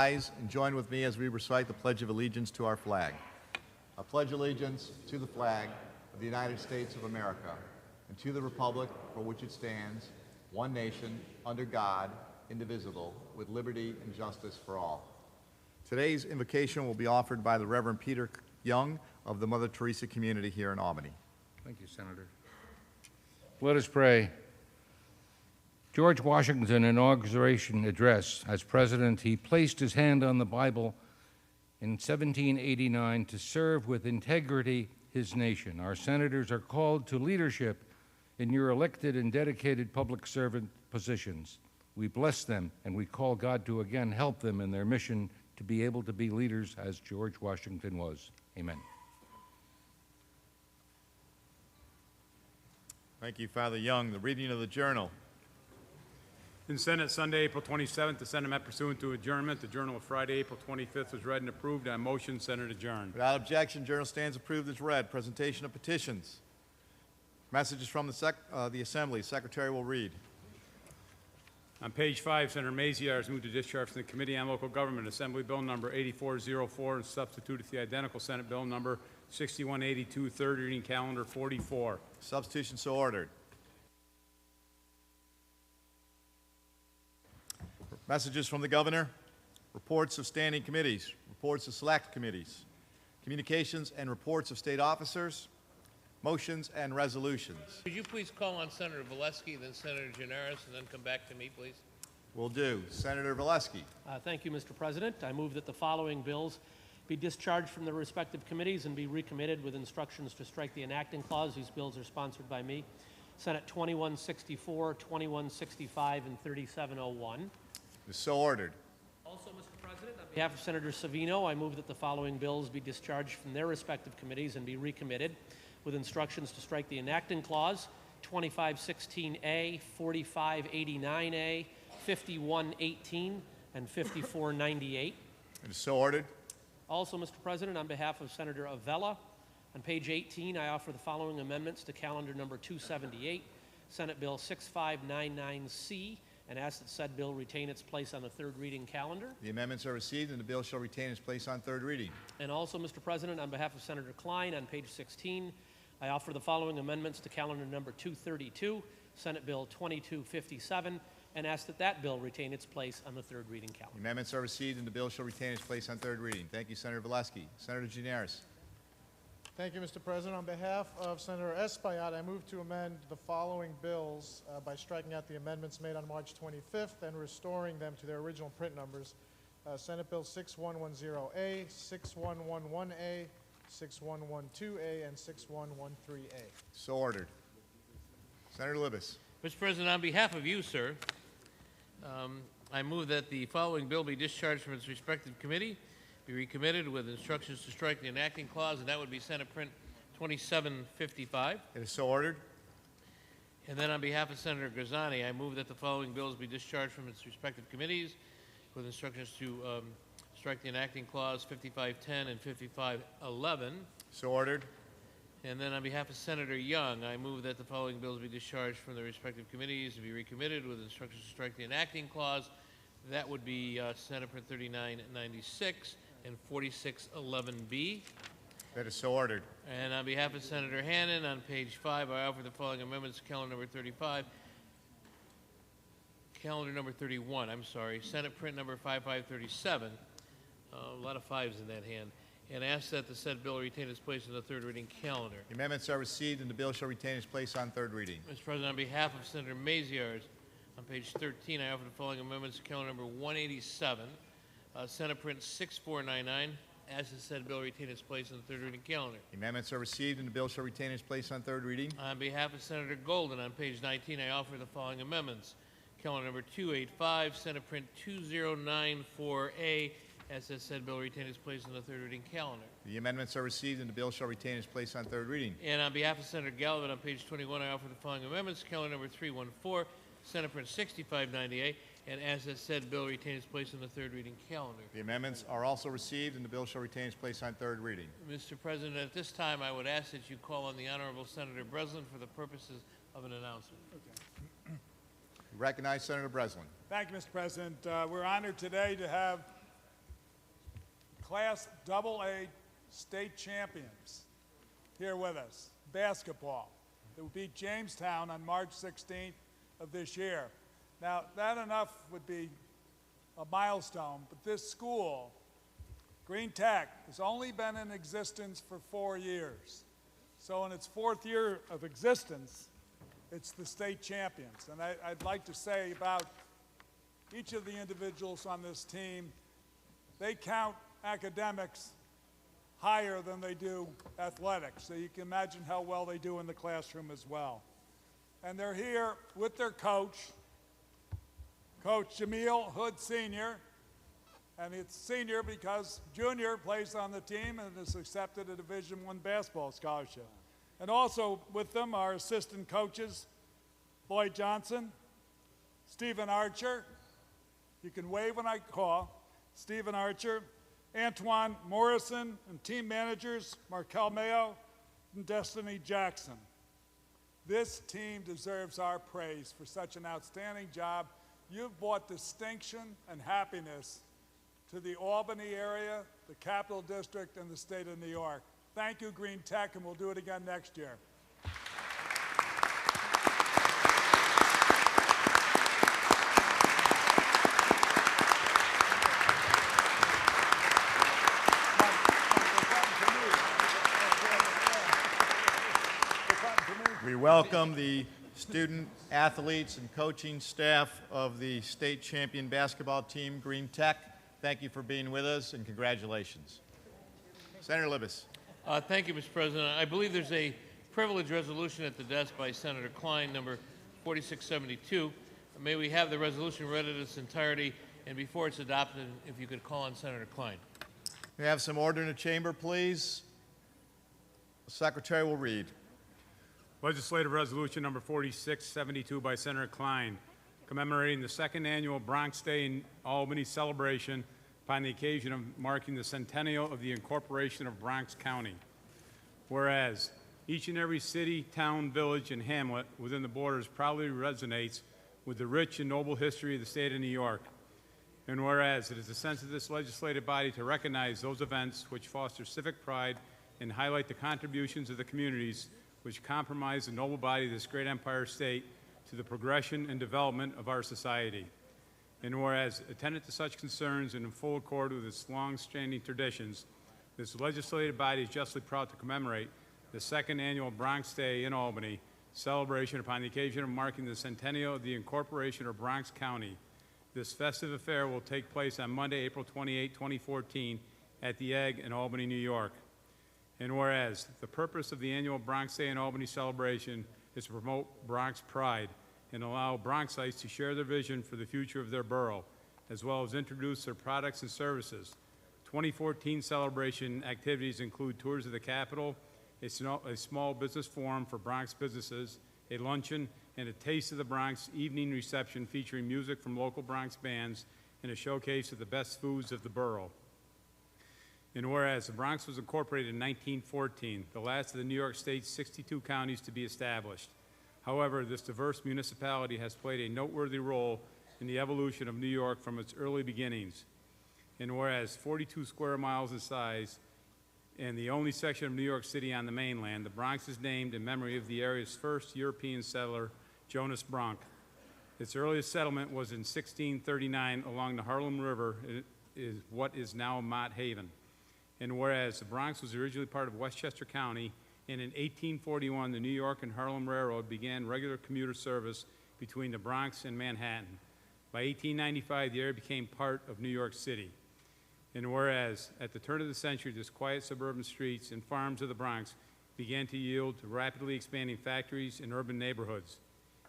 Rise and join with me as we recite the Pledge of Allegiance to our flag. I pledge allegiance to the flag of the United States of America and to the republic for which it stands, one nation, under God, indivisible, with liberty and justice for all. Today's invocation will be offered by the Reverend Peter Young of the Mother Teresa community here in Albany. Thank you, Senator. Let us pray. George Washington's inauguration address as president, he placed his hand on the Bible in 1789 to serve with integrity his nation. Our senators are called to leadership in your elected and dedicated public servant positions. We bless them and we call God to again help them in their mission to be able to be leaders as George Washington was. Amen. Thank you, Father Young. The reading of the journal. In Senate, Sunday, April 27th, the Senate met pursuant to adjournment. The journal of Friday, April 25th was read and approved. On motion, Senate adjourned. Without objection, journal stands approved as read. Presentation of petitions. Messages from the Assembly. Secretary will read. On page 5, Senator Maziar has moved to discharge from the Committee on Local Government Assembly Bill number 8404 and substituted the identical Senate Bill number 6182, third reading, calendar 44. Substitution so ordered. Messages from the Governor, reports of standing committees, reports of select committees, communications and reports of state officers, motions and resolutions. Could you please call on Senator Valesky, then Senator Gianaris, and then come back to me, please? Will do. Senator Valesky. Thank you, Mr. President. I move that the following bills be discharged from their respective committees and be recommitted with instructions to strike the enacting clause. These bills are sponsored by me. Senate 2164, 2165, and 3701. Is so ordered. Also, Mr. President, on behalf of Senator Savino, I move that the following bills be discharged from their respective committees and be recommitted with instructions to strike the enacting clause, 2516A, 4589A, 5118, and 5498. It is so ordered. Also, Mr. President, on behalf of Senator Avella, on page 18, I offer the following amendments to calendar number 278, Senate Bill 6599C, and ask that said bill retain its place on the third reading calendar. The amendments are received and the bill shall retain its place on third reading. And also, Mr. President, on behalf of Senator Klein, on page 16, I offer the following amendments to calendar number 232, Senate Bill 2257, and ask that that bill retain its place on the third reading calendar. The amendments are received and the bill shall retain its place on third reading. Thank you, Senator Valesky. Senator Gianaris. Thank you, Mr. President. On behalf of Senator Espaillat, I move to amend the following bills by striking out the amendments made on March 25th and restoring them to their original print numbers. Senate Bill 6110A, 6111A, 6112A, and 6113A. So ordered. Senator Libous. Mr. President, on behalf of you, sir, I move that the following bill be discharged from its respective committee, be recommitted with instructions to strike the enacting clause, and that would be Senate Print 2755. It is so ordered. And then on behalf of Senator Grisani, I move that the following bills be discharged from its respective committees with instructions to strike the enacting clause 5510 and 5511. So ordered. And then on behalf of Senator Young, I move that the following bills be discharged from their respective committees and be recommitted with instructions to strike the enacting clause. That would be Senate Print 3996 and 4611B. That is so ordered. And on behalf of Senator Hannan, on page 5, I offer the following amendments to calendar number 35. Calendar number 31, I'm sorry, Senate Print number 5537. A lot of fives in that hand. And ask that the said bill retain its place in the third reading calendar. The amendments are received and the bill shall retain its place on third reading. Mr. President, on behalf of Senator Maziarz, on page 13, I offer the following amendments to calendar number 187, Senate Print 6499. Ask the said bill retain its place in the third reading calendar. The amendments are received and the bill shall retain its place on third reading. On behalf of Senator Golden, on page 19, I offer the following amendments. Calendar number 285, Senate Print 2094A. As the said bill retain its place in the third reading calendar. The amendments are received and the bill shall retain its place on third reading. And on behalf of Senator Gallivan, on page 21, I offer the following amendments. Calendar number 314, Senate Print 6598, and as the said bill retain its place in the third reading calendar. The amendments are also received and the bill shall retain its place on third reading. Mr. President, at this time, I would ask that you call on the Honorable Senator Breslin for the purposes of an announcement. Recognize Senator Breslin. Thank you, Mr. President. We're honored today to have Class AA state champions here with us, basketball. It will beat Jamestown on March 16th of this year. Now, that enough would be a milestone, but this school, Green Tech, has only been in existence for 4 years. So in its 4th year of existence, it's the state champions. And I'd like to say about each of the individuals on this team, they count academics higher than they do athletics. So you can imagine how well they do in the classroom as well. And they're here with their coach, Coach Jameel Hood Sr., and it's senior because junior plays on the team and has accepted a Division I basketball scholarship. And also with them are assistant coaches, Floyd Johnson, Stephen Archer, you can wave when I call, Stephen Archer, Antoine Morrison, and team managers, Markel Mayo and Destiny Jackson. This team deserves our praise for such an outstanding job. You've brought distinction and happiness to the Albany area, the Capital District, and the state of New York. Thank you, Green Tech, and we'll do it again next year. We welcome the student athletes and coaching staff of the state champion basketball team, Green Tech. Thank you for being with us, and congratulations. Senator Libous. Thank you, Mr. President. I believe there's a privilege resolution at the desk by Senator Klein, number 4672. May we have the resolution read in its entirety, and before it's adopted, if you could call on Senator Klein. We have some order in the chamber, please. The Secretary will read. Legislative Resolution number 4672 by Senator Klein, commemorating the second annual Bronx Day in Albany celebration upon the occasion of marking the centennial of the incorporation of Bronx County. Whereas each and every city, town, village, and hamlet within the borders proudly resonates with the rich and noble history of the state of New York. And whereas it is the sense of this legislative body to recognize those events which foster civic pride and highlight the contributions of the communities which comprise the noble body of this great empire state to the progression and development of our society. And whereas, attendant to such concerns and in full accord with its long-standing traditions, this legislative body is justly proud to commemorate the second annual Bronx Day in Albany celebration upon the occasion of marking the centennial of the incorporation of Bronx County. This festive affair will take place on Monday, April 28, 2014, at the Egg in Albany, New York. And whereas the purpose of the annual Bronx Day in Albany celebration is to promote Bronx pride and allow Bronxites to share their vision for the future of their borough, as well as introduce their products and services. 2014 celebration activities include tours of the Capitol, a small business forum for Bronx businesses, a luncheon, and a Taste of the Bronx evening reception featuring music from local Bronx bands and a showcase of the best foods of the borough. And whereas the Bronx was incorporated in 1914, the last of the New York State's 62 counties to be established. However, this diverse municipality has played a noteworthy role in the evolution of New York from its early beginnings. And whereas 42 square miles in size and the only section of New York City on the mainland, the Bronx is named in memory of the area's first European settler, Jonas Bronk. Its earliest settlement was in 1639 along the Harlem River, is what is now Mott Haven. And whereas the Bronx was originally part of Westchester County, and in 1841, the New York and Harlem Railroad began regular commuter service between the Bronx and Manhattan. By 1895, the area became part of New York City. And whereas at the turn of the century, this quiet suburban streets and farms of the Bronx began to yield to rapidly expanding factories and urban neighborhoods.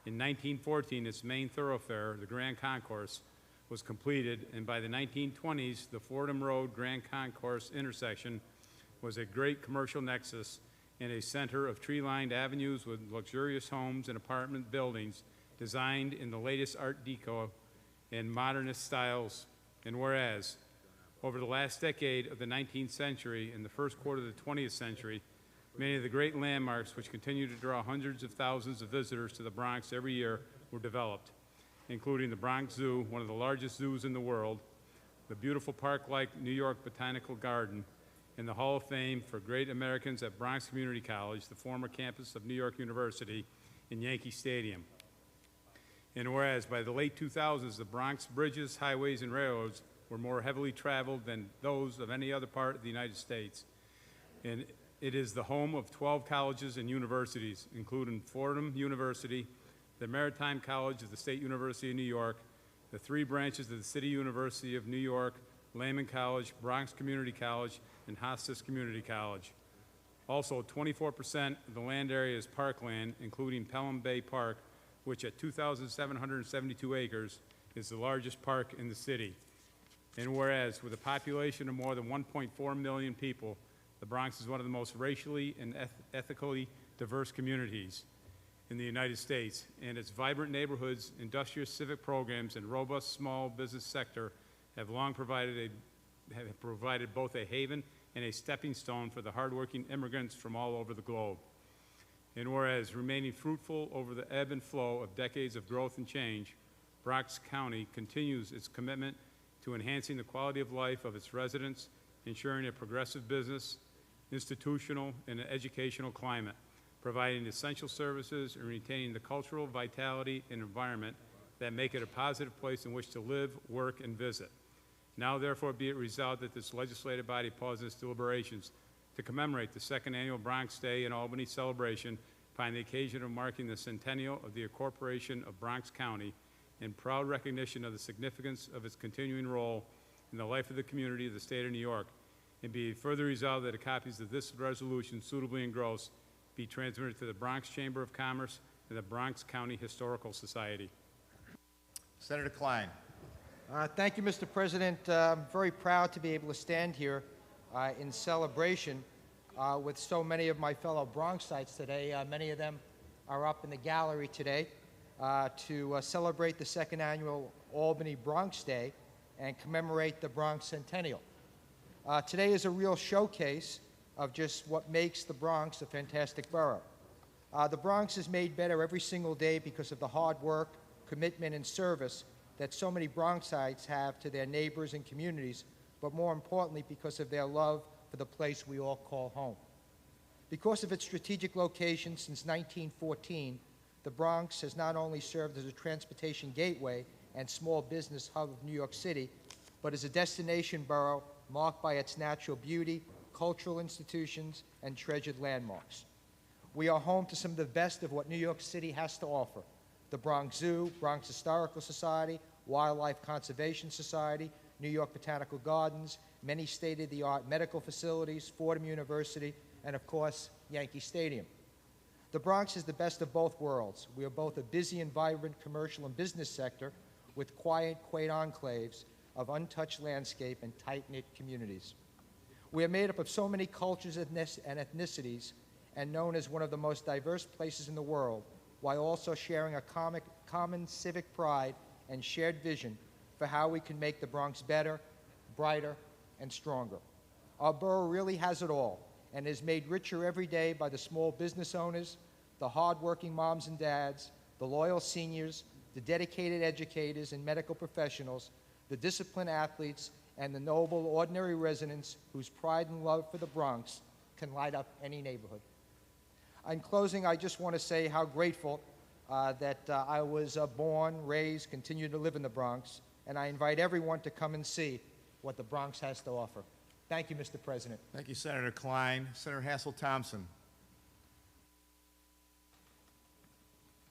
In 1914, its main thoroughfare, the Grand Concourse, was completed, and by the 1920s, the Fordham Road Grand Concourse intersection was a great commercial nexus and a center of tree-lined avenues with luxurious homes and apartment buildings designed in the latest Art Deco and modernist styles. And whereas, over the last decade of the 19th century and the first quarter of the 20th century, many of the great landmarks which continue to draw hundreds of thousands of visitors to the Bronx every year were developed, including the Bronx Zoo, one of the largest zoos in the world, the beautiful park-like New York Botanical Garden, and the Hall of Fame for Great Americans at Bronx Community College, the former campus of New York University, in Yankee Stadium. And whereas by the late 2000s, the Bronx bridges, highways, and railroads were more heavily traveled than those of any other part of the United States. And it is the home of 12 colleges and universities, including Fordham University, the Maritime College of the State University of New York, the 3 branches of the City University of New York, Lehman College, Bronx Community College, and Hostas Community College. Also, 24% of the land area is parkland, including Pelham Bay Park, which at 2,772 acres is the largest park in the city. And whereas, with a population of more than 1.4 million people, the Bronx is one of the most racially and ethically diverse communities in the United States, and its vibrant neighborhoods, industrious civic programs, and robust small business sector have long provided both a haven and a stepping stone for the hardworking immigrants from all over the globe. And whereas, remaining fruitful over the ebb and flow of decades of growth and change, Bronx County continues its commitment to enhancing the quality of life of its residents, ensuring a progressive business, institutional, and educational climate, providing essential services, and retaining the cultural vitality and environment that make it a positive place in which to live, work, and visit. Now, therefore, be it resolved that this legislative body pauses its deliberations to commemorate the second annual Bronx Day in Albany celebration upon the occasion of marking the centennial of the incorporation of Bronx County, in proud recognition of the significance of its continuing role in the life of the community of the state of New York, and be further resolved that copies of this resolution suitably engrossed be transmitted to the Bronx Chamber of Commerce and the Bronx County Historical Society. Senator Klein. Thank you, Mr. President. I'm very proud to be able to stand here in celebration with so many of my fellow Bronxites today. Many of them are up in the gallery today to celebrate the second annual Albany Bronx Day and commemorate the Bronx Centennial. Today is a real showcase of just what makes the Bronx a fantastic borough. The Bronx is made better every single day because of the hard work, commitment, and service that so many Bronxites have to their neighbors and communities, but more importantly, because of their love for the place we all call home. Because of its strategic location since 1914, the Bronx has not only served as a transportation gateway and small business hub of New York City, but as a destination borough marked by its natural beauty, cultural institutions, and treasured landmarks. We are home to some of the best of what New York City has to offer: the Bronx Zoo, Bronx Historical Society, Wildlife Conservation Society, New York Botanical Gardens, many state-of-the-art medical facilities, Fordham University, and of course, Yankee Stadium. The Bronx is the best of both worlds. We are both a busy and vibrant commercial and business sector with quiet, quaint enclaves of untouched landscape and tight-knit communities. We are made up of so many cultures and ethnicities and known as one of the most diverse places in the world, while also sharing a common civic pride and shared vision for how we can make the Bronx better, brighter, and stronger. Our borough really has it all and is made richer every day by the small business owners, the hardworking moms and dads, the loyal seniors, the dedicated educators and medical professionals, the disciplined athletes, and the noble, ordinary residents whose pride and love for the Bronx can light up any neighborhood. In closing, I just want to say how grateful that I was born, raised, continue to live in the Bronx, and I invite everyone to come and see what the Bronx has to offer. Thank you, Mr. President. Thank you, Senator Klein. Senator Hassel-Thompson.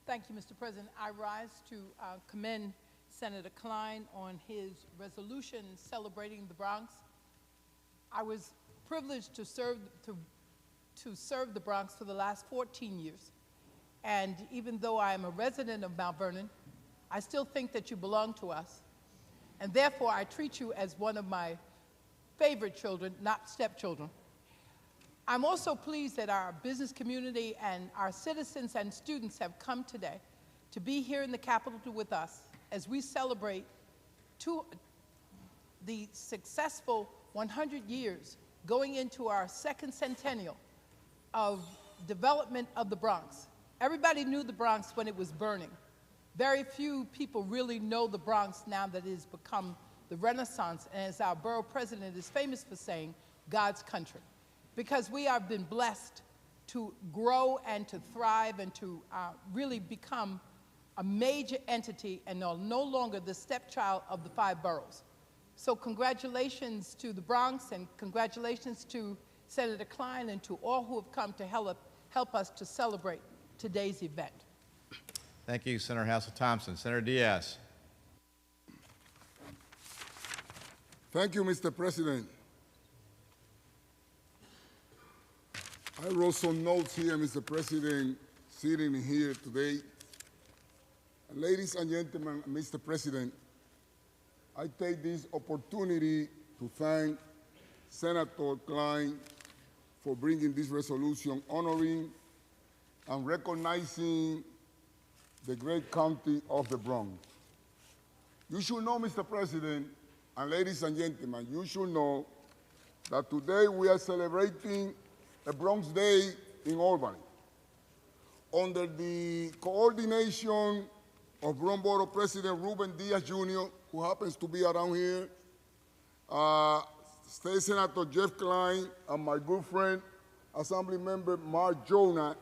Thank you, Mr. President. I rise to commend Senator Klein on his resolution celebrating the Bronx. I was privileged to serve the Bronx for the last 14 years. And even though I am a resident of Mount Vernon, I still think that you belong to us. And therefore, I treat you as one of my favorite children, not stepchildren. I'm also pleased that our business community and our citizens and students have come today to be here in the Capitol with us as we celebrate the successful 100 years going into our second centennial of development of the Bronx. Everybody knew the Bronx when it was burning. Very few people really know the Bronx now that it has become the Renaissance, and as our borough president is famous for saying, God's country. Because we have been blessed to grow and to thrive and to really become a major entity and are no longer the stepchild of the 5 boroughs. So congratulations to the Bronx and congratulations to Senator Klein and to all who have come to help us to celebrate today's event. Thank you, Senator Hassel-Thompson. Senator Diaz. Thank you, Mr. President. I wrote some notes here, Mr. President, sitting here today. Ladies and gentlemen, Mr. President, I take this opportunity to thank Senator Klein for bringing this resolution honoring and recognizing the great county of the Bronx. You should know, Mr. President, and ladies and gentlemen, you should know that today we are celebrating a Bronx Day in Albany. Under the coordination of Bronx Borough President Ruben Diaz Jr., who happens to be around here, State Senator Jeff Klein, and my good friend, Assembly Member Mark Jonah,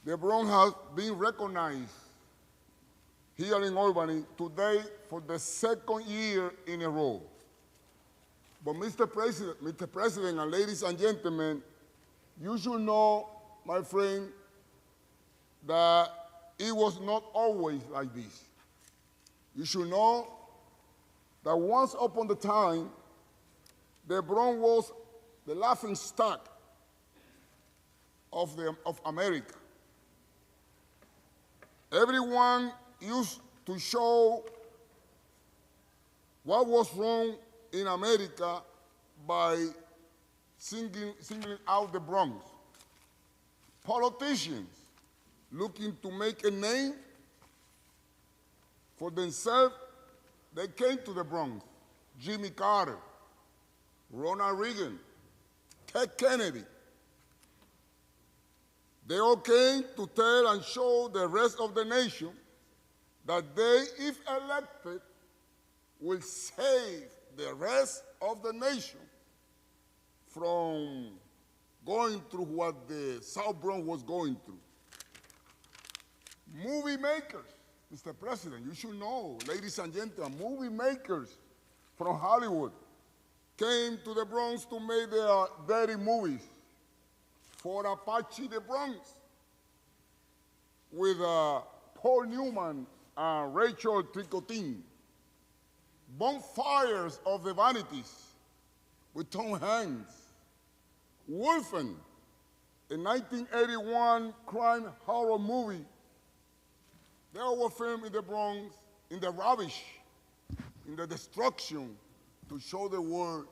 the Bronx has been recognized here in Albany today for the 2nd year in a row. But Mr. President and ladies and gentlemen, you should know, my friend, that it was not always like this. You should know that once upon a time, the Bronx was the laughing stock of America. Everyone used to show what was wrong in America by singling out the Bronx. Politicians looking to make a name for themselves, they came to the Bronx. Jimmy Carter, Ronald Reagan, Ted Kennedy. They all came to tell and show the rest of the nation that they, if elected, will save the rest of the nation from going through what the South Bronx was going through. Movie makers, Mr. President, you should know, ladies and gentlemen, movie makers from Hollywood came to the Bronx to make their dirty movies for Apache the Bronx with Paul Newman and Rachel Tricotin. Bonfires of the Vanities with Tom Hanks. Wolfen, a 1981 crime horror movie. They all were filmed in the Bronx, in the rubbish, in the destruction, to show the world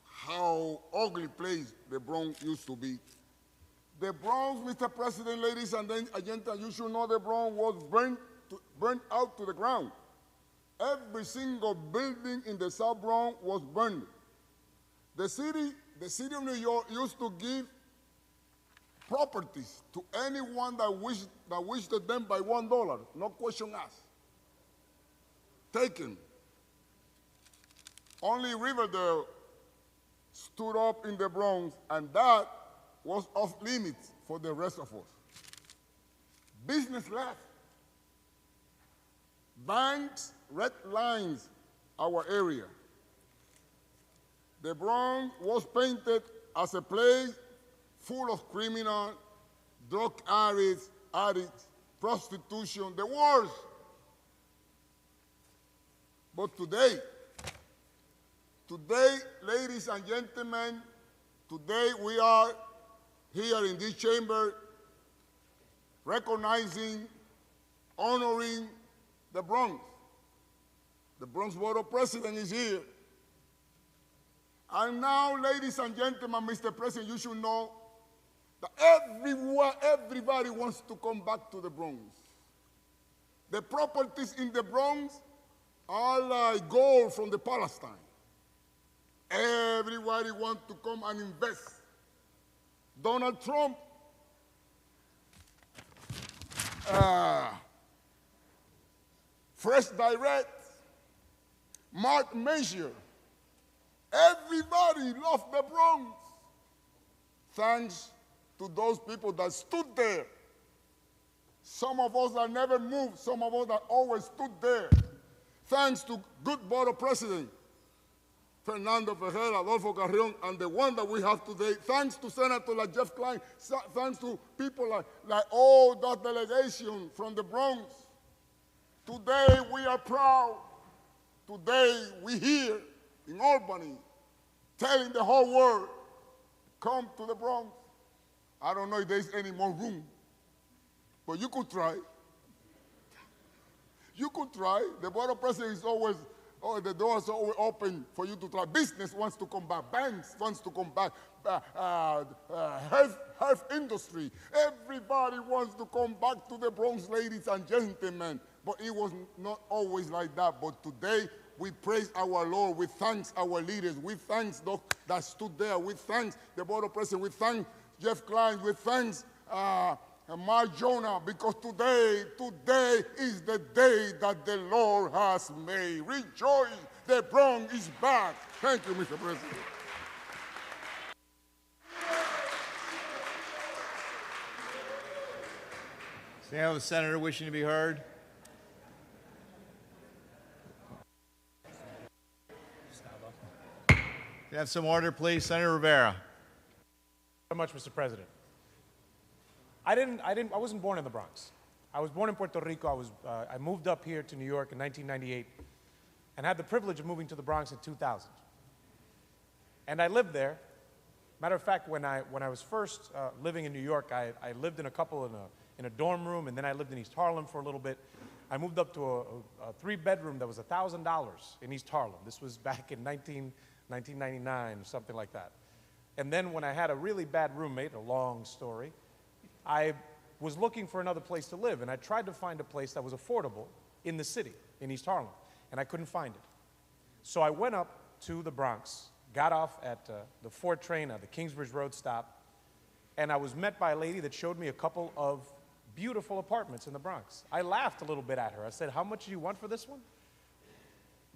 how ugly place the Bronx used to be. The Bronx, Mr. President, ladies and gentlemen, you should know the Bronx was burnt out to the ground. Every single building in the South Bronx was burned. The city of New York used to give properties to anyone that wished them by $1, no question asked. Taken. Only Riverdale stood up in the Bronx, and that was off limits for the rest of us. Business left. Banks red lines our area. The Bronx was painted as a place full of criminals, drug addicts, prostitution, the worst. But today, ladies and gentlemen, today we are here in this chamber recognizing, honoring the Bronx. The Bronx Borough President is here. And now, ladies and gentlemen, Mr. President, you should know that everybody wants to come back to the Bronx. The properties in the Bronx are like gold from the Palestine. Everybody wants to come and invest. Donald Trump, Fresh Direct, Mark Messier. Everybody loved the Bronx. Thanks to those people that stood there. Some of us that never moved, some of us that always stood there. Thanks to good borough president, Fernando Ferreira, Adolfo Carrion, and the one that we have today. Thanks to Senator like Jeff Klein, thanks to people like all that delegation from the Bronx. Today we are proud. Today we here in Albany telling the whole world, come to the Bronx. I don't know if there's any more room, but you could try. You could try. The borough president is always, the doors are always open for you to try. Business wants to come back. Banks wants to come back. Health industry. Everybody wants to come back to the Bronx, ladies and gentlemen. But it was not always like that. But today, we praise our Lord. We thank our leaders. We thank those that stood there. We thank the borough president. We thank Jeff Klein. We thank Mark Jonah, because today is the day that the Lord has made. Rejoice, the Bronx is back. Thank you, Mr. President. Stand with the senator wishing to be heard. Can I have some order, please? Senator Rivera. So much, Mr. President. I wasn't born in the Bronx. I was born in Puerto Rico. I moved up here to New York in 1998 and had the privilege of moving to the Bronx in 2000. And I lived there. Matter of fact, when I was first living in New York, I lived in a couple in a dorm room, and then I lived in East Harlem for a little bit. I moved up to a 3-bedroom that was $1,000 in East Harlem. This was back in 1999, something like that. And then when I had a really bad roommate, a long story, I was looking for another place to live, and I tried to find a place that was affordable in the city, in East Harlem, and I couldn't find it. So I went up to the Bronx, got off at the 4 train at the Kingsbridge Road stop, and I was met by a lady that showed me a couple of beautiful apartments in the Bronx. I laughed a little bit at her. I said, "How much do you want for this one?"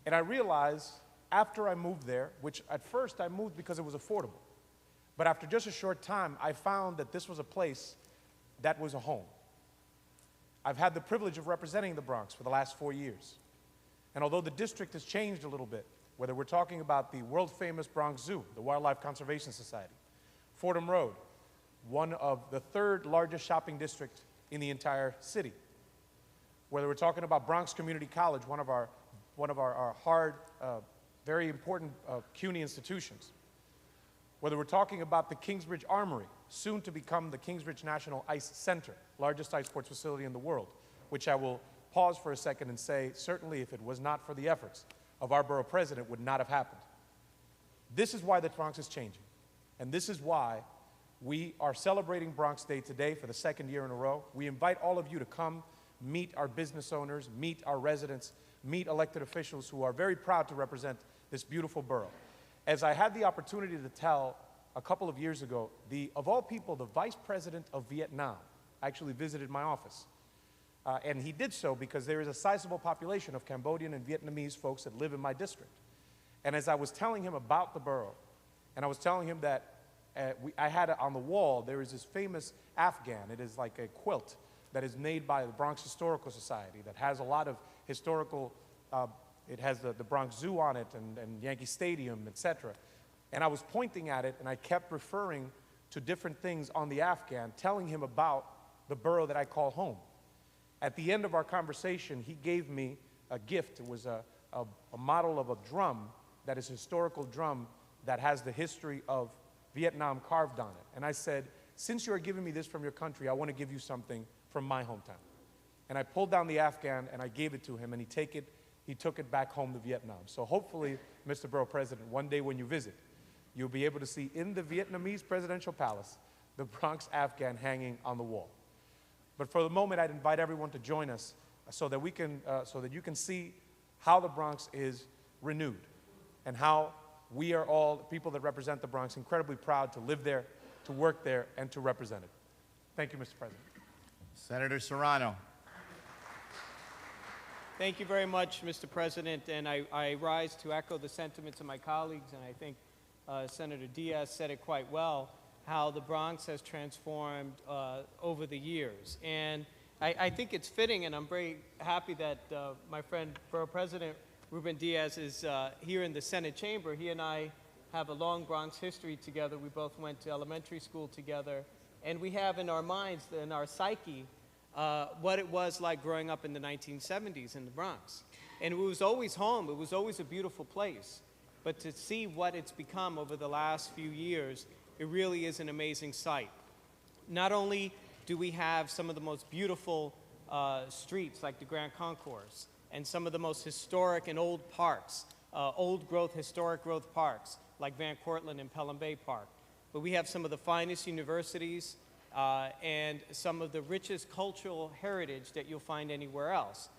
And I realized after I moved there, which at first I moved because it was affordable, but after just a short time, I found that this was a place that was a home. I've had the privilege of representing the Bronx for the last 4 years. And although the district has changed a little bit, whether we're talking about the world-famous Bronx Zoo, the Wildlife Conservation Society, Fordham Road, one of the 3rd largest shopping district in the entire city, whether we're talking about Bronx Community College, one of our very important CUNY institutions, whether we're talking about the Kingsbridge Armory, soon to become the Kingsbridge National Ice Center, largest ice sports facility in the world, which I will pause for a second and say, certainly if it was not for the efforts of our borough president, would not have happened. This is why the Bronx is changing, and this is why we are celebrating Bronx Day today for the 2nd year in a row. We invite all of you to come, meet our business owners, meet our residents, meet elected officials who are very proud to represent this beautiful borough. As I had the opportunity to tell a couple of years ago, of all people, the Vice President of Vietnam actually visited my office. And he did so because there is a sizable population of Cambodian and Vietnamese folks that live in my district. And as I was telling him about the borough, and I was telling him that I had on the wall, there is this famous Afghan. It is like a quilt that is made by the Bronx Historical Society that has a lot of historical, it has the Bronx Zoo on it and Yankee Stadium, etc. And I was pointing at it, and I kept referring to different things on the Afghan, telling him about the borough that I call home. At the end of our conversation, he gave me a gift. It was a model of a drum that is a historical drum that has the history of Vietnam carved on it. And I said, since you are giving me this from your country, I want to give you something from my hometown. And I pulled down the Afghan, and I gave it to him, and he took it back home to Vietnam. So hopefully, Mr. Borough President, one day when you visit, you'll be able to see in the Vietnamese presidential palace the Bronx Afghan hanging on the wall. But for the moment, I'd invite everyone to join us so that you can see how the Bronx is renewed and how we are all, the people that represent the Bronx, incredibly proud to live there, to work there, and to represent it. Thank you, Mr. President. Senator Serrano. Thank you very much, Mr. President, and I rise to echo the sentiments of my colleagues, and I think Senator Diaz said it quite well, how the Bronx has transformed over the years. And I think it's fitting, and I'm very happy that my friend, Borough President Ruben Diaz, is here in the Senate chamber. He and I have a long Bronx history together. We both went to elementary school together, and we have in our minds, in our psyche, what it was like growing up in the 1970s in the Bronx. And it was always home. It was always a beautiful place. But to see what it's become over the last few years, it really is an amazing sight. Not only do we have some of the most beautiful streets like the Grand Concourse and some of the most historic and old parks, historic growth parks like Van Cortlandt and Pelham Bay Park, but we have some of the finest universities and some of the richest cultural heritage that you'll find anywhere else.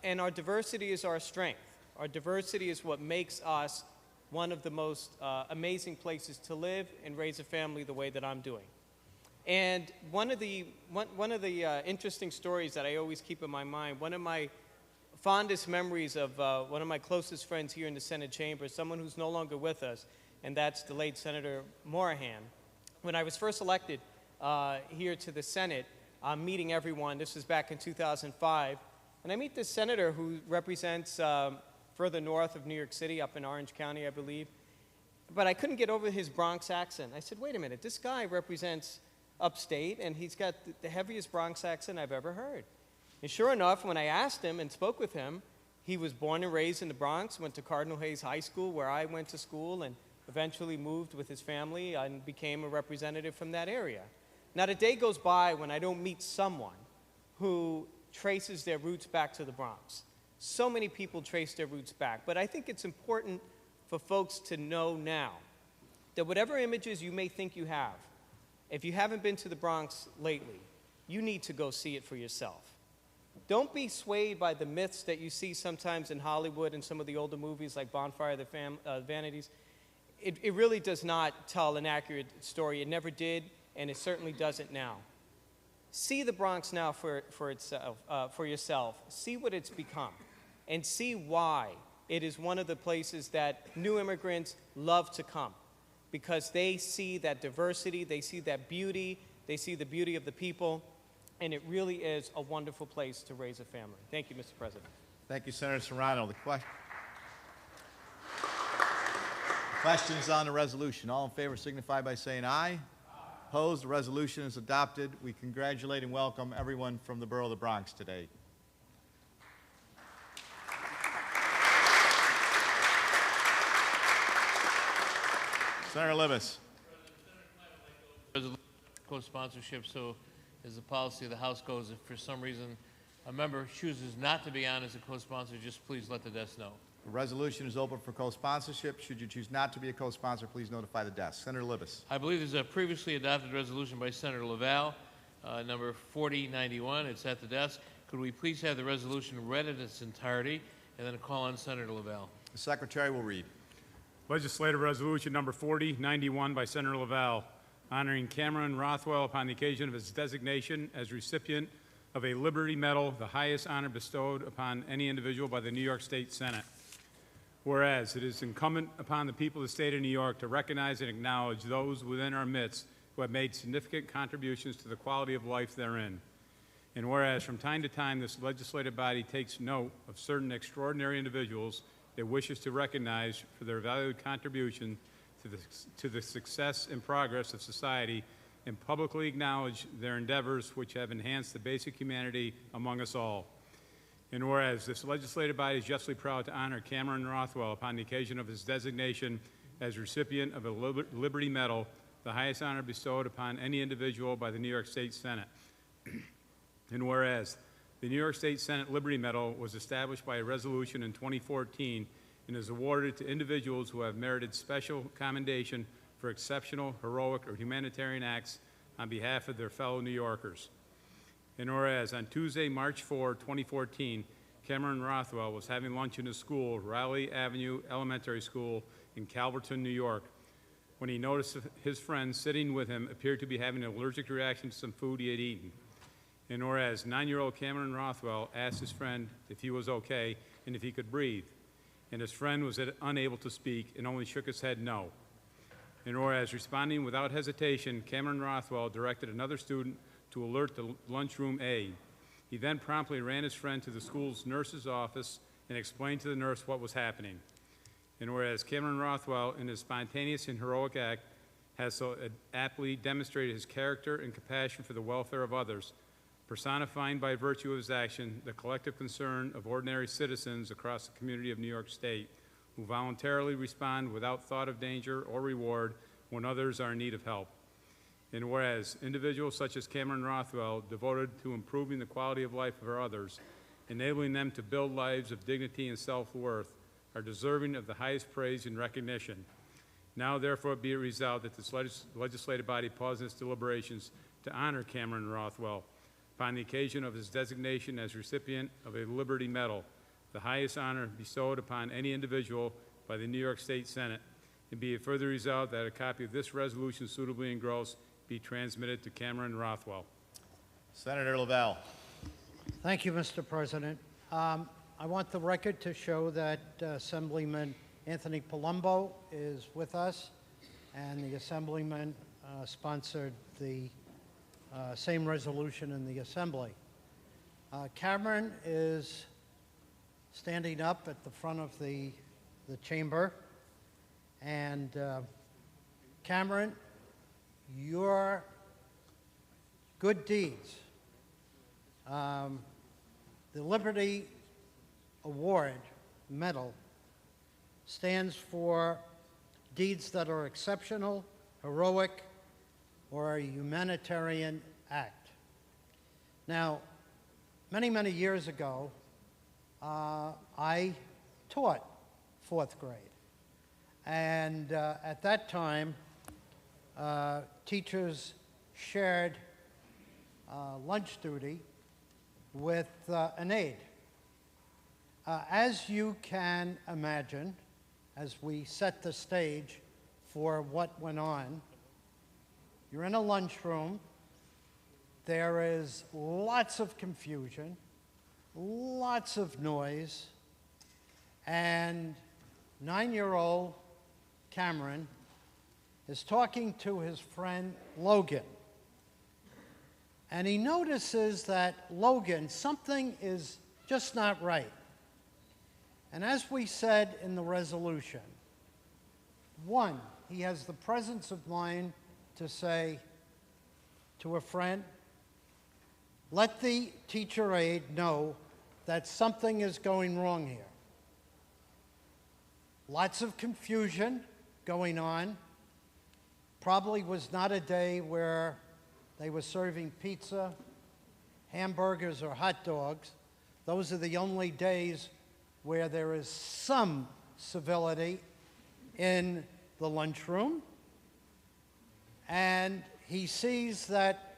And our diversity is our strength. Our diversity is what makes us one of the most amazing places to live and raise a family the way that I'm doing. And one of the interesting stories that I always keep in my mind, one of my fondest memories of one of my closest friends here in the Senate chamber, someone who's no longer with us, and that's the late Senator Morahan. When I was first elected here to the Senate, I'm meeting everyone. This was back in 2005. And I meet this senator who represents further north of New York City, up in Orange County, I believe. But I couldn't get over his Bronx accent. I said, wait a minute, this guy represents upstate, and he's got the heaviest Bronx accent I've ever heard. And sure enough, when I asked him and spoke with him, he was born and raised in the Bronx, went to Cardinal Hayes High School, where I went to school, and eventually moved with his family and became a representative from that area. Not a day goes by when I don't meet someone who traces their roots back to the Bronx. So many people trace their roots back, but I think it's important for folks to know now that whatever images you may think you have, if you haven't been to the Bronx lately, you need to go see it for yourself. Don't be swayed by the myths that you see sometimes in Hollywood and some of the older movies like Bonfire of the Vanities. It really does not tell an accurate story. It never did, and it certainly doesn't now. See the Bronx now for yourself. See what it's become, and see why it is one of the places that new immigrants love to come, because they see that diversity, they see that beauty, they see the beauty of the people, and it really is a wonderful place to raise a family. Thank you, Mr. President. Thank you, Senator Serrano. Questions on the resolution? All in favor signify by saying aye. Opposed? The resolution is adopted. We congratulate and welcome everyone from the borough of the Bronx today. Senator Libous. Co-sponsorship, so as the policy of the House goes, if for some reason a member chooses not to be on as a co-sponsor, just please let the desk know. The resolution is open for co-sponsorship. Should you choose not to be a co-sponsor, please notify the desk. Senator Libous. I believe there's a previously adopted resolution by Senator Laval, number 4091. It's at the desk. Could we please have the resolution read in its entirety and then call on Senator Laval? The Secretary will read. Legislative Resolution Number 4091 by Senator Laval, honoring Cameron Rothwell upon the occasion of his designation as recipient of a Liberty Medal, the highest honor bestowed upon any individual by the New York State Senate. Whereas it is incumbent upon the people of the state of New York to recognize and acknowledge those within our midst who have made significant contributions to the quality of life therein. And whereas from time to time this legislative body takes note of certain extraordinary individuals it wishes to recognize for their valued contribution to the success and progress of society and publicly acknowledge their endeavors which have enhanced the basic humanity among us all. And whereas this legislative body is justly proud to honor Cameron Rothwell upon the occasion of his designation as recipient of a Liberty Medal, the highest honor bestowed upon any individual by the New York State Senate. And whereas the New York State Senate Liberty Medal was established by a resolution in 2014 and is awarded to individuals who have merited special commendation for exceptional, heroic, or humanitarian acts on behalf of their fellow New Yorkers. And whereas on Tuesday, March 4, 2014, Cameron Rothwell was having lunch in his school, Raleigh Avenue Elementary School in Calverton, New York, when he noticed his friend sitting with him appeared to be having an allergic reaction to some food he had eaten. And whereas 9-year-old Cameron Rothwell asked his friend if he was okay and if he could breathe, and his friend was unable to speak and only shook his head no. And whereas responding without hesitation, Cameron Rothwell directed another student to alert the lunchroom aide. He then promptly ran his friend to the school's nurse's office and explained to the nurse what was happening. And whereas Cameron Rothwell, in his spontaneous and heroic act, has so aptly demonstrated his character and compassion for the welfare of others, personifying by virtue of his action the collective concern of ordinary citizens across the community of New York State who voluntarily respond without thought of danger or reward when others are in need of help. And whereas individuals such as Cameron Rothwell, devoted to improving the quality of life of others, enabling them to build lives of dignity and self-worth, are deserving of the highest praise and recognition. Now, therefore, be it resolved that this legislative body pause its deliberations to honor Cameron Rothwell upon the occasion of his designation as recipient of a Liberty Medal, the highest honor bestowed upon any individual by the New York State Senate, and be it further resolved that a copy of this resolution suitably engrossed be transmitted to Cameron Rothwell. Senator Lavelle. Thank you, Mr. President. I want the record to show that Assemblyman Anthony Palumbo is with us, and the Assemblyman sponsored the same resolution in the Assembly. Cameron is standing up at the front of the chamber, and Cameron, your good deeds, the Liberty Award Medal stands for deeds that are exceptional, heroic, or a humanitarian act. Now, many, many years ago, I taught 4th grade. And at that time, teachers shared lunch duty with an aide. As you can imagine, as we set the stage for what went on, you're in a lunchroom, there is lots of confusion, lots of noise, and 9-year-old Cameron is talking to his friend Logan. And he notices that Logan, something is just not right. And as we said in the resolution, 1, he has the presence of mind to say to a friend, let the teacher aide know that something is going wrong here. Lots of confusion going on. Probably was not a day where they were serving pizza, hamburgers, or hot dogs. Those are the only days where there is some civility in the lunchroom. And he sees that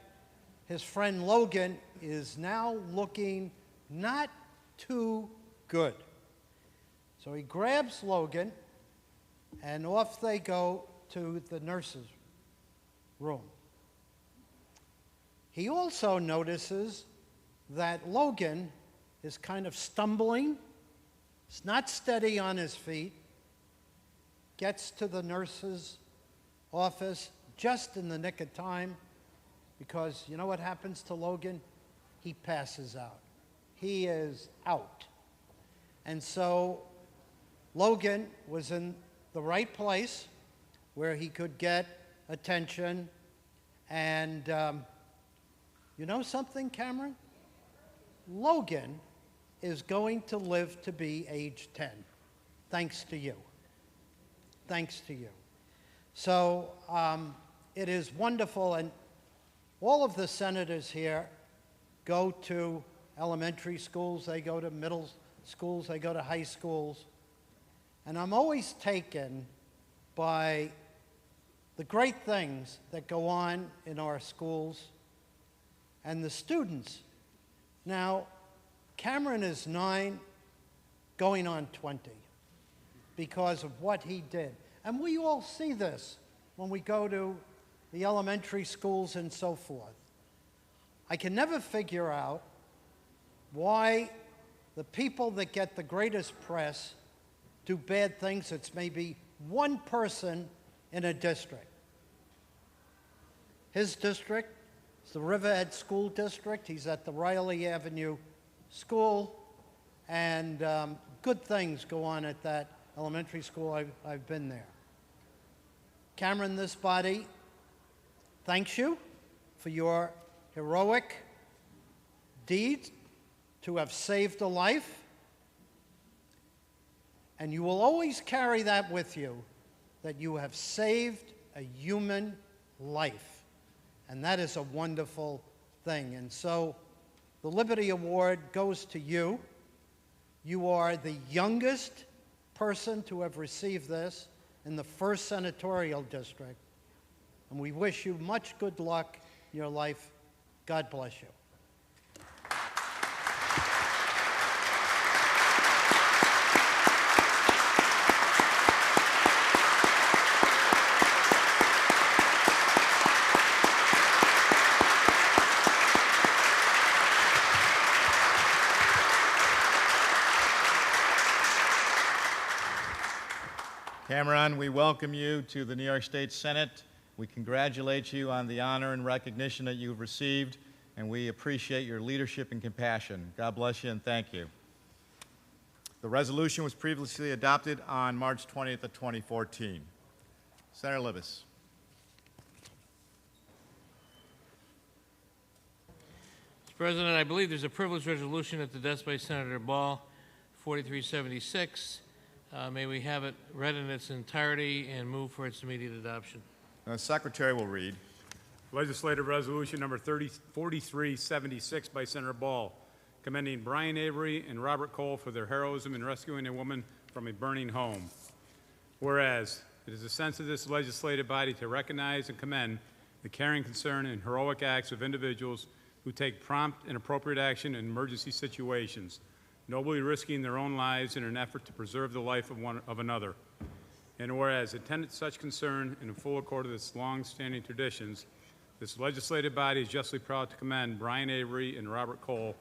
his friend Logan is now looking not too good. So he grabs Logan, and off they go to the nurse's room. He also notices that Logan is kind of stumbling. He's not steady on his feet. Gets to the nurse's office just in the nick of time, because you know what happens to Logan? He passes out. He is out. And so Logan was in the right place where he could get attention. And you know something, Cameron? Logan is going to live to be age 10, thanks to you. Thanks to you. So it is wonderful, and all of the senators here go to elementary schools, they go to middle schools, they go to high schools, and I'm always taken by the great things that go on in our schools and the students. Now, Cameron is 9, going on 20, because of what he did. And we all see this when we go to the elementary schools and so forth. I can never figure out why the people that get the greatest press do bad things. It's maybe one person in a district. His district is the Riverhead School District. He's at the Riley Avenue School, and good things go on at that elementary school. I've been there. Cameron, this body thanks you for your heroic deed to have saved a life, and you will always carry that with you, that you have saved a human life, and that is a wonderful thing. And so the Liberty Award goes to you. You are the youngest person to have received this in the 1st Senatorial District, and we wish you much good luck in your life. God bless you. Cameron, we welcome you to the New York State Senate. We congratulate you on the honor and recognition that you've received, and we appreciate your leadership and compassion. God bless you and thank you. The resolution was previously adopted on March 20th of 2014. Senator Libous. Mr. President, I believe there's a privileged resolution at the desk by Senator Ball, 4376. May we have it read in its entirety and move for its immediate adoption? The Secretary will read. Legislative Resolution Number 4376 by Senator Ball, commending Brian Avery and Robert Cole for their heroism in rescuing a woman from a burning home. Whereas, it is the sense of this legislative body to recognize and commend the caring, concern, and heroic acts of individuals who take prompt and appropriate action in emergency situations, nobly risking their own lives in an effort to preserve the life of another. And whereas, attended such concern and in full accord with its long-standing traditions, this legislative body is justly proud to commend Brian Avery and Robert Cole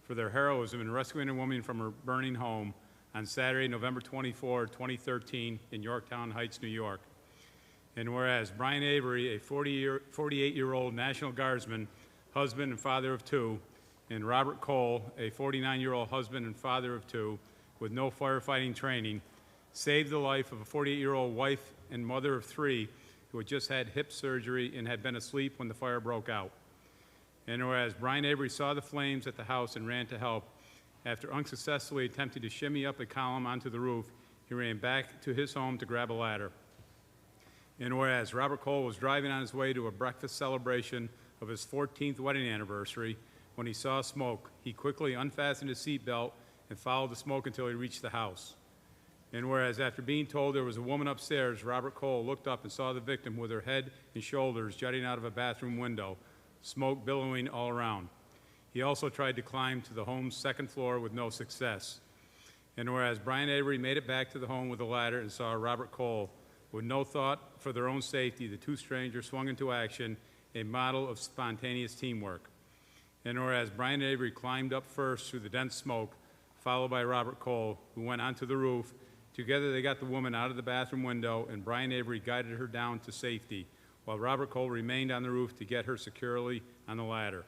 for their heroism in rescuing a woman from her burning home on Saturday, November 24, 2013, in Yorktown Heights, New York. And whereas Brian Avery, a 48-year-old National Guardsman, husband and father of two, and Robert Cole, a 49-year-old husband and father of two with no firefighting training, saved the life of a 48-year-old wife and mother of three who had just had hip surgery and had been asleep when the fire broke out. And whereas Brian Avery saw the flames at the house and ran to help, after unsuccessfully attempting to shimmy up a column onto the roof, he ran back to his home to grab a ladder. And whereas Robert Cole was driving on his way to a breakfast celebration of his 14th wedding anniversary, when he saw smoke, he quickly unfastened his seatbelt and followed the smoke until he reached the house. And whereas after being told there was a woman upstairs, Robert Cole looked up and saw the victim with her head and shoulders jutting out of a bathroom window, smoke billowing all around. He also tried to climb to the home's 2nd floor with no success. And whereas Brian Avery made it back to the home with a ladder and saw Robert Cole, with no thought for their own safety, the two strangers swung into action, a model of spontaneous teamwork. And whereas Brian Avery climbed up first through the dense smoke, followed by Robert Cole, who went onto the roof, together they got the woman out of the bathroom window, and Brian Avery guided her down to safety, while Robert Cole remained on the roof to get her securely on the ladder.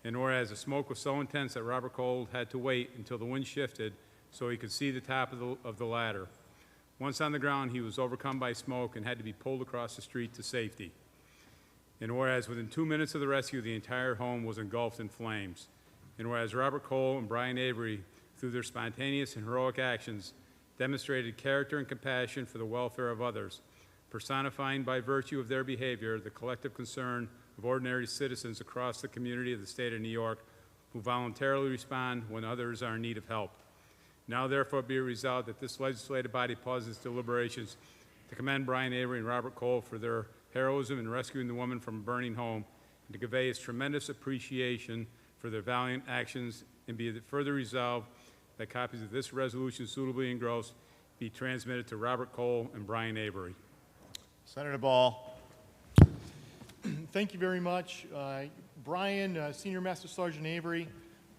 And whereas the smoke was so intense that Robert Cole had to wait until the wind shifted so he could see the top of the ladder. Once on the ground, he was overcome by smoke and had to be pulled across the street to safety. And whereas within 2 minutes of the rescue, the entire home was engulfed in flames. And whereas Robert Cole and Brian Avery, through their spontaneous and heroic actions, demonstrated character and compassion for the welfare of others, personifying by virtue of their behavior the collective concern of ordinary citizens across the community of the state of New York who voluntarily respond when others are in need of help. Now therefore be it resolved that this legislative body pauses deliberations to commend Brian Avery and Robert Cole for their heroism in rescuing the woman from a burning home, and to convey its tremendous appreciation for their valiant actions, and be it further resolved that copies of this resolution suitably engrossed be transmitted to Robert Cole and Brian Avery. Senator Ball. Thank you very much. Brian, Senior Master Sergeant Avery,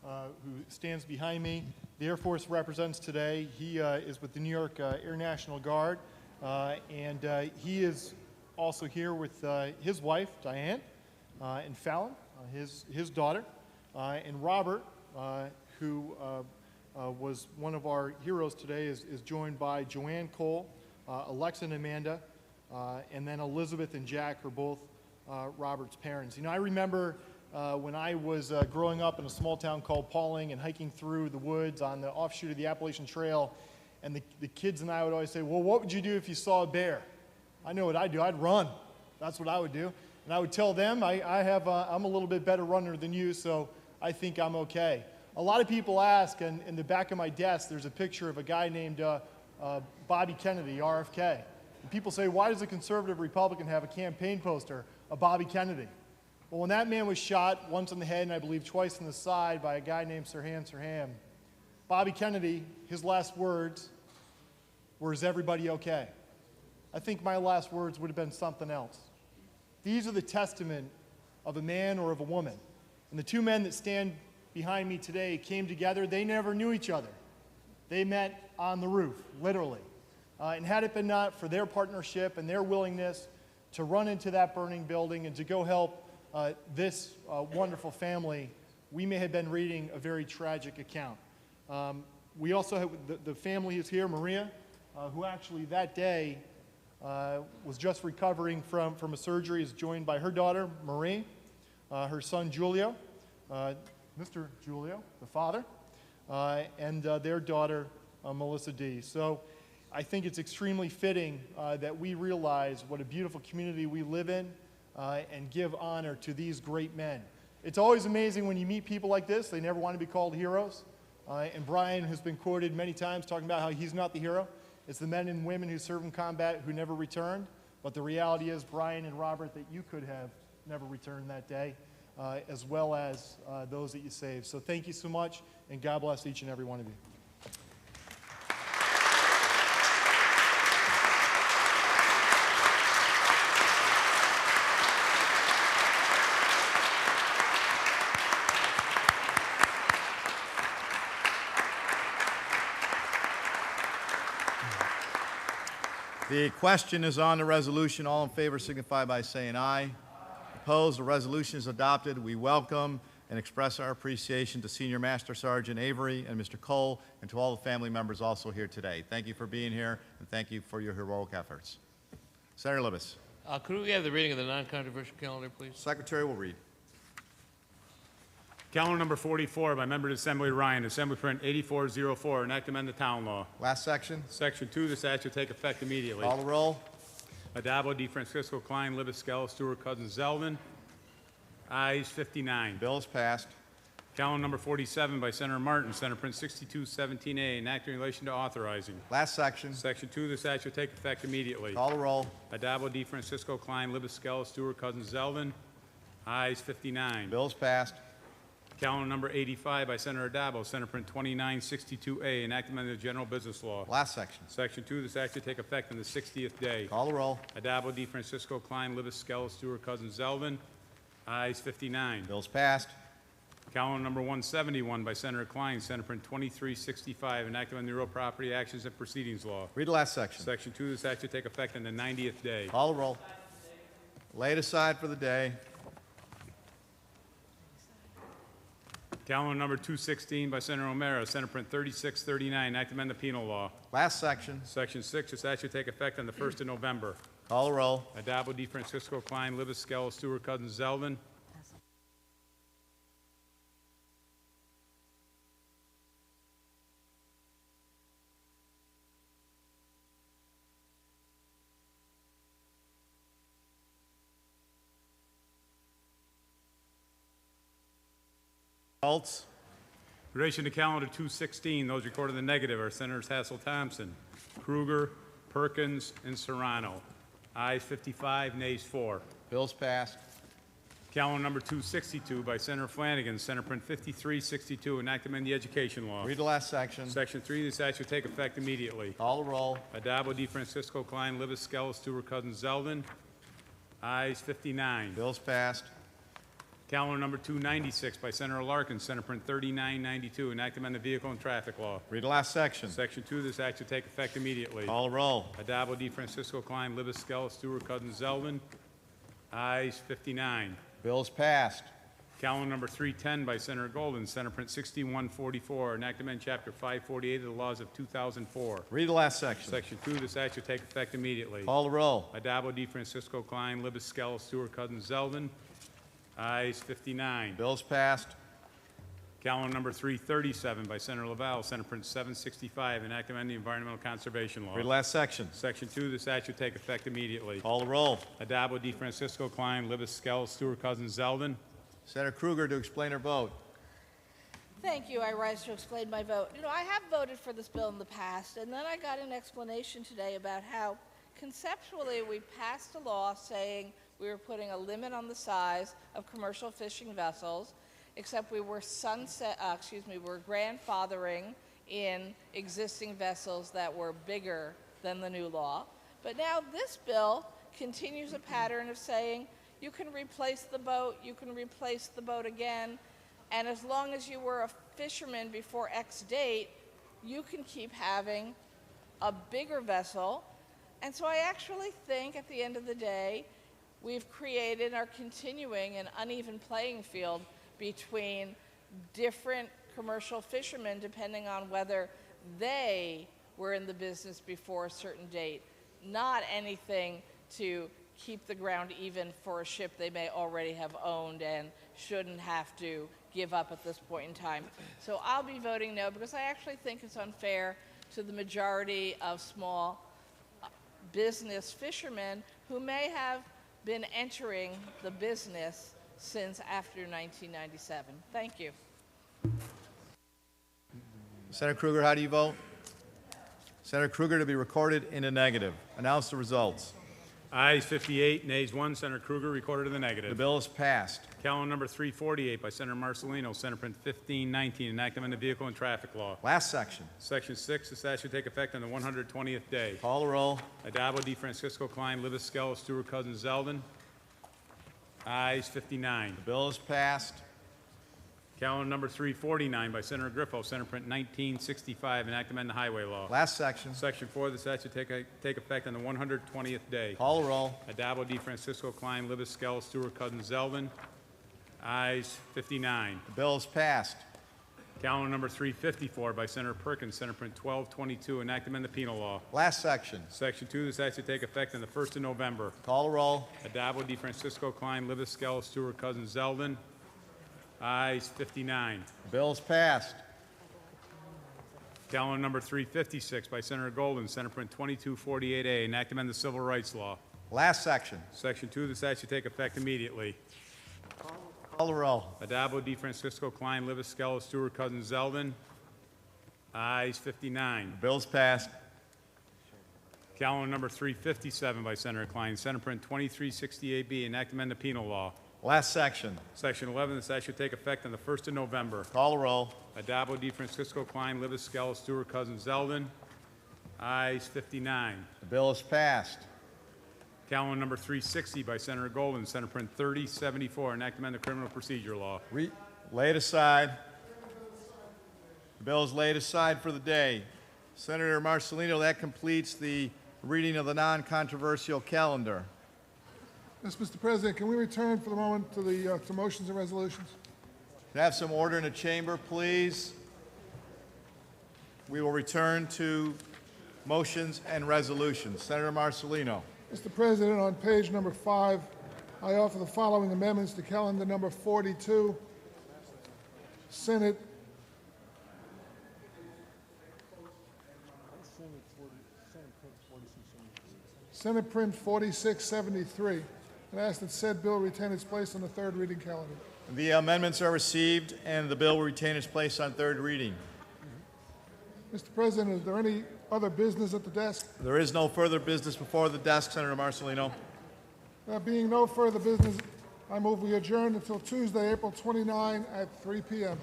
who stands behind me, the Air Force represents today. He is with the New York Air National Guard, and he is also here with his wife, Diane, and Fallon, his daughter, and Robert, who was one of our heroes today, is joined by Joanne Cole, Alexa and Amanda, and then Elizabeth and Jack are both Robert's parents. You know, I remember when I was growing up in a small town called Pauling and hiking through the woods on the offshoot of the Appalachian Trail, and the kids and I would always say, well, what would you do if you saw a bear? I know what I'd do. I'd run. That's what I would do. And I would tell them, I'm a little bit better runner than you, so I think I'm okay. A lot of people ask, and in the back of my desk, there's a picture of a guy named Bobby Kennedy, RFK. And people say, why does a conservative Republican have a campaign poster of Bobby Kennedy? Well, when that man was shot once in the head and I believe twice in the side by a guy named Sirhan, Bobby Kennedy, his last words were, is everybody okay? I think my last words would have been something else. These are the testament of a man or of a woman. And the two men that stand behind me today came together. They never knew each other. They met on the roof, literally. And had it been not for their partnership and their willingness to run into that burning building and to go help this wonderful family, we may have been reading a very tragic account. We also have the family is here, Maria, who actually that day was just recovering from a surgery, is joined by her daughter, Marie, her son, Julio, Mr. Julio, the father, and their daughter, Melissa D. So I think it's extremely fitting that we realize what a beautiful community we live in and give honor to these great men. It's always amazing when you meet people like this. They never want to be called heroes. And Brian has been quoted many times talking about how he's not the hero. It's the men and women who served in combat who never returned. But the reality is, Brian and Robert, that you could have never returned that day, as well as those that you saved. So thank you so much, and God bless each and every one of you. The question is on the resolution. All in favor signify by saying aye. Opposed? The resolution is adopted. We welcome and express our appreciation to Senior Master Sergeant Avery and Mr. Cole, and to all the family members also here today. Thank you for being here, and thank you for your heroic efforts. Senator Libous. Could we have the reading of the non-controversial calendar, please? Secretary will read. Calendar number 44 by Member of the Assembly Ryan, Assembly Print 8404, enact amend the town law. Last section. Section 2, this act shall take effect immediately. Call the roll. Adabo, DeFrancisco, Klein, Libous, Skelos, Stewart, Cousins, Zeldin. Ayes 59. Bill is passed. Calendar number 47 by Senator Martin, Senate Print 6217A, enact in relation to authorizing. Last section. Section 2, this act shall take effect immediately. Call the roll. Adabo, DeFrancisco, Klein, Libous, Skelos, Stewart, Cousins, Zeldin. Ayes 59. Bill is passed. Calendar number 85 by Senator Adabo, Senate Print 2962A, enactment of the general business law. Last section. Section 2, this act to take effect on the 60th day. Call the roll. Adabo, DeFrancisco, Klein, Libous, Skelos, Stewart, Cousins, Zeldin. Ayes 59. Bill's passed. Calendar number 171 by Senator Klein, Senate Print 2365, enactment of the real property actions and proceedings law. Read the last section. Section 2, this act to take effect on the 90th day. Call the roll. Laid aside for the day. Calendar number 216 by Senator O'Mara, Senate Print 3639, enact amend the penal law. Last section. Section 6, this act should take effect on the 1st of November. Call the roll. Adabo, DeFrancisco, Klein, Libous, Skelos, Stewart, Cousins, Zeldin. Results. In relation to calendar 216, those recorded in the negative are Senators Hassel Thompson, Kruger, Perkins, and Serrano. Ayes 55, nays 4. Bill's passed. Calendar number 262 by Senator Flanagan, Senate Print 5362, enact amend the education law. Read the last section. Section 3, this act shall take effect immediately. Call the roll. Adabo, DeFrancisco, Klein, Libous, Skelos, Stewart, Cousins, Zeldin. Ayes 59. Bill's passed. Calendar number 296 by Senator Larkin, Senate Print 3992, an act to amend the Vehicle and Traffic Law. Read the last section. Section 2, this act shall take effect immediately. Call the roll. Addabbo, D. Francisco, Klein, Libous, Skelos, Stewart, Cousins, Zeldin. Ayes 59. Bill is passed. Calendar number 310 by Senator Golden, Senate Print 6144, an act to amend Chapter 548 of the laws of 2004. Read the last section. Section 2, this act shall take effect immediately. Call the roll. Addabbo, D. Francisco, Klein, Libous, Skelos, Stewart, Cousins, Zeldin. Ayes 59. Bill is passed. Calendar number 337 by Senator Laval, Senate Print 765, an act to amend the Environmental Conservation Law. Read the last section. Section 2, this act shall take effect immediately. Call the roll. Addabbo, D. Francisco, Klein, Libous, Skelos, Stewart, Cousins, Zeldin. Senator Kruger to explain her vote. Thank you. I rise to explain my vote. You know, I have voted for this bill in the past, and then I got an explanation today about how conceptually we passed a law saying we were putting a limit on the size of commercial fishing vessels, except we were we're grandfathering in existing vessels that were bigger than the new law. But now this bill continues a pattern of saying you can replace the boat again, and as long as you were a fisherman before X date, you can keep having a bigger vessel. And so I actually think at the end of the day, we've created and are continuing an uneven playing field between different commercial fishermen depending on whether they were in the business before a certain date, not anything to keep the ground even for a ship they may already have owned and shouldn't have to give up at this point in time. So I'll be voting no because I actually think it's unfair to the majority of small business fishermen who may have been entering the business since after 1997. Thank you. Senator Kruger, how do you vote? Senator Kruger to be recorded in the negative. Announce the results. Ayes 58, nays 1. Senator Kruger recorded in the negative. The bill is passed. Calendar number 348 by Senator Marcelino, Senate Print 1519, an act to amend the Vehicle and Traffic Law. Last section. Section 6, this act shall take effect on the 120th day. Call the roll. Addabbo, D. Francisco, Klein, Libous, Skelos, Stewart, Cousins, Zeldin. Ayes 59. The bill is passed. Calendar number 349 by Senator Griffo, Senate Print 1965, an act to amend the Highway Law. Last section. Section 4, this act shall take effect on the 120th day. Call the roll. Addabbo, D. Francisco, Klein, Libous, Skelos, Stewart, Cousins, Zeldin. Ayes 59. The bill is passed. Calendar number 354 by Senator Perkins, Senate Print 1222, an act to amend the Penal Law. Last section. Section 2, this act shall take effect on the 1st of November. Call the roll. Addabbo, D. Francisco, Klein, Libous, Skelos, Stewart, Cousins, Zeldin. Ayes 59. The bill is passed. Calendar number 356 by Senator Golden, Senate Print 2248A, an act to amend the Civil Rights Law. Last section. Section 2, this act shall take effect immediately. Call the roll. Addabbo, D. Francisco, Klein, Libous, Skelos, Stewart, Cousins, Zeldin. Ayes 59. The bill is passed. Calendar number 357 by Senator Klein, Senate Print 2368B, an act to amend the Penal Law. Last section. Section 11, this act shall take effect on the 1st of November. Call the roll. Addabbo, D. Francisco, Klein, Libous, Skelos, Stewart, Cousins, Zeldin. Ayes 59. The bill is passed. Calendar number 360 by Senator Golden, Senate Print 3074, an act to amend the Criminal Procedure Law. Laid aside. The bill is laid aside for the day. Senator Marcelino, that completes the reading of the non-controversial calendar. Yes, Mr. President, can we return for the moment to the to motions and resolutions? Can I have some order in the chamber, please? We will return to motions and resolutions. Senator Marcelino. Mr. President, on page number 5, I offer the following amendments to calendar number 42. Senate Print 4673, and ask that said bill retain its place on the third reading calendar. The amendments are received, and the bill will retain its place on third reading. Mr. President, is there any other business at the desk? There is no further business before the desk, Senator Marcelino. There being no further business, I move we adjourn until Tuesday, April 29 at 3 p.m.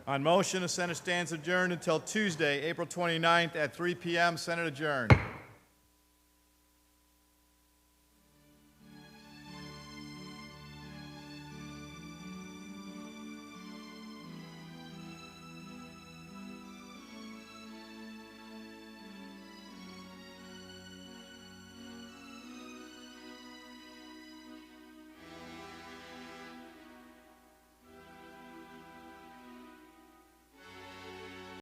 On motion, the Senate stands adjourned until Tuesday, April 29th at 3 p.m. Senate adjourned.